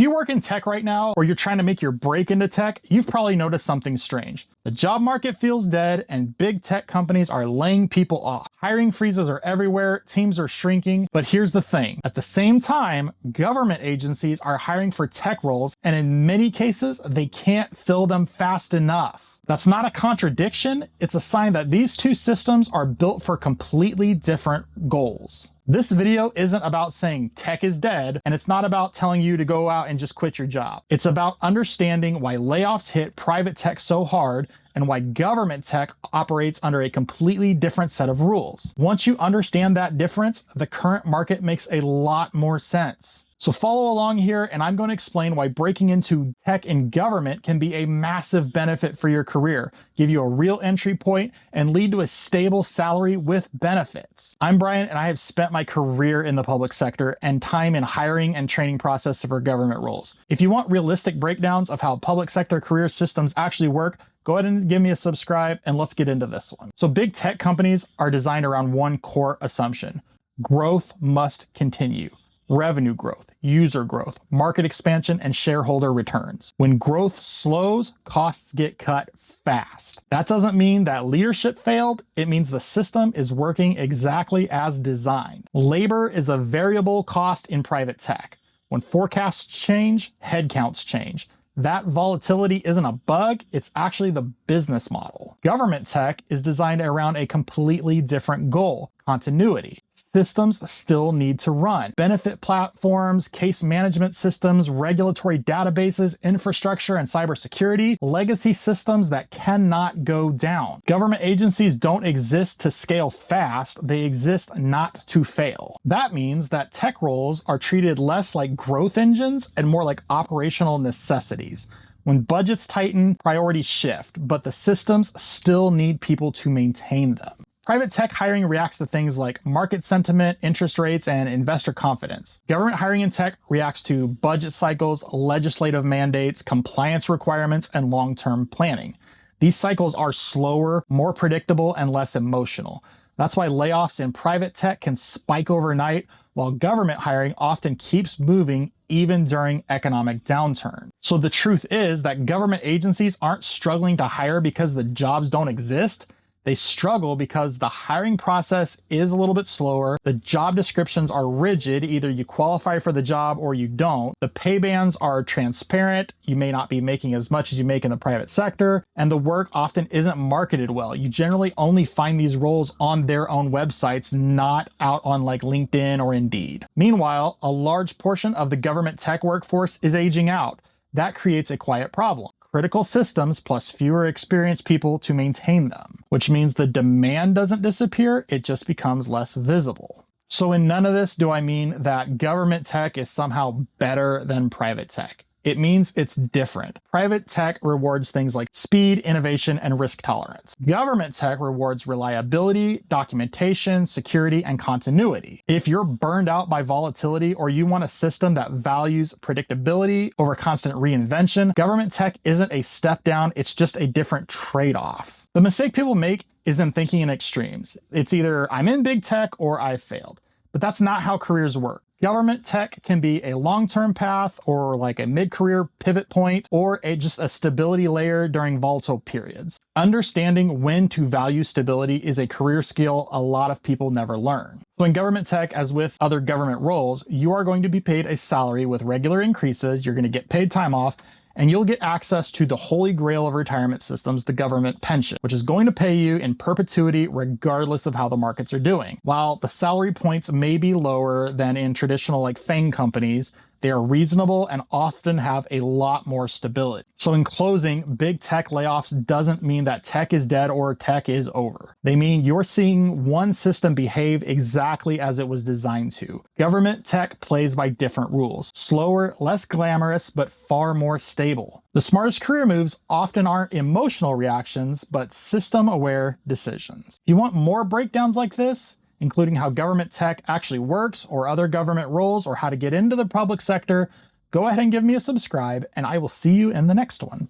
If you work in tech right now, or you're trying to make your break into tech, you've probably noticed something strange. The job market feels dead, and big tech companies are laying people off. Hiring freezes are everywhere, teams are shrinking, but here's the thing. At the same time, government agencies are hiring for tech roles, and in many cases, they can't fill them fast enough. That's not a contradiction, it's a sign that these two systems are built for completely different goals. This video isn't about saying tech is dead, and it's not about telling you to go out and just quit your job. It's about understanding why layoffs hit private tech so hard and why government tech operates under a completely different set of rules. Once you understand that difference, the current market makes a lot more sense. So follow along here, and I'm going to explain why breaking into tech and government can be a massive benefit for your career, give you a real entry point, and lead to a stable salary with benefits. I'm Brian, and I have spent my career in the public sector and time in hiring and training process for government roles. If you want realistic breakdowns of how public sector career systems actually work, go ahead and give me a subscribe, and let's get into this one. So big tech companies are designed around one core assumption: growth must continue. Revenue growth, user growth, market expansion, and shareholder returns. When growth slows, costs get cut fast. That doesn't mean that leadership failed. It means the system is working exactly as designed. Labor is a variable cost in private tech. When forecasts change, headcounts change. That volatility isn't a bug, it's actually the business model. Government tech is designed around a completely different goal: continuity. Systems still need to run. Benefit platforms, case management systems, regulatory databases, infrastructure, and cybersecurity, legacy systems that cannot go down. Government agencies don't exist to scale fast, they exist not to fail. That means that tech roles are treated less like growth engines and more like operational necessities. When budgets tighten, priorities shift, but the systems still need people to maintain them. Private tech hiring reacts to things like market sentiment, interest rates, and investor confidence. Government hiring in tech reacts to budget cycles, legislative mandates, compliance requirements, and long-term planning. These cycles are slower, more predictable, and less emotional. That's why layoffs in private tech can spike overnight, while government hiring often keeps moving even during economic downturn. So the truth is that government agencies aren't struggling to hire because the jobs don't exist. They struggle because the hiring process is a little bit slower, the job descriptions are rigid, either you qualify for the job or you don't, the pay bands are transparent, you may not be making as much as you make in the private sector, and the work often isn't marketed well. You generally only find these roles on their own websites, not out on like LinkedIn or Indeed. Meanwhile, a large portion of the government tech workforce is aging out. That creates a quiet problem: critical systems plus fewer experienced people to maintain them, which means the demand doesn't disappear, it just becomes less visible. So in none of this do I mean that government tech is somehow better than private tech. It means it's different. Private tech rewards things like speed, innovation, and risk tolerance. Government tech rewards reliability, documentation, security, and continuity. If you're burned out by volatility or you want a system that values predictability over constant reinvention, government tech isn't a step down, it's just a different trade-off. The mistake people make isn't thinking in extremes. It's either I'm in big tech or I've failed. But that's not how careers work. Government tech can be a long-term path or like a mid-career pivot point or just a stability layer during volatile periods. Understanding when to value stability is a career skill a lot of people never learn. So in government tech, as with other government roles, you are going to be paid a salary with regular increases, you're going to get paid time off, and you'll get access to the holy grail of retirement systems, the government pension, which is going to pay you in perpetuity regardless of how the markets are doing. While the salary points may be lower than in traditional like FANG companies, they are reasonable and often have a lot more stability. So in closing, big tech layoffs doesn't mean that tech is dead or tech is over. They mean you're seeing one system behave exactly as it was designed to. Government tech plays by different rules. Slower, less glamorous, but far more stable. The smartest career moves often aren't emotional reactions, but system-aware decisions. If you want more breakdowns like this, including how government tech actually works or other government roles or how to get into the public sector, go ahead and give me a subscribe, and I will see you in the next one.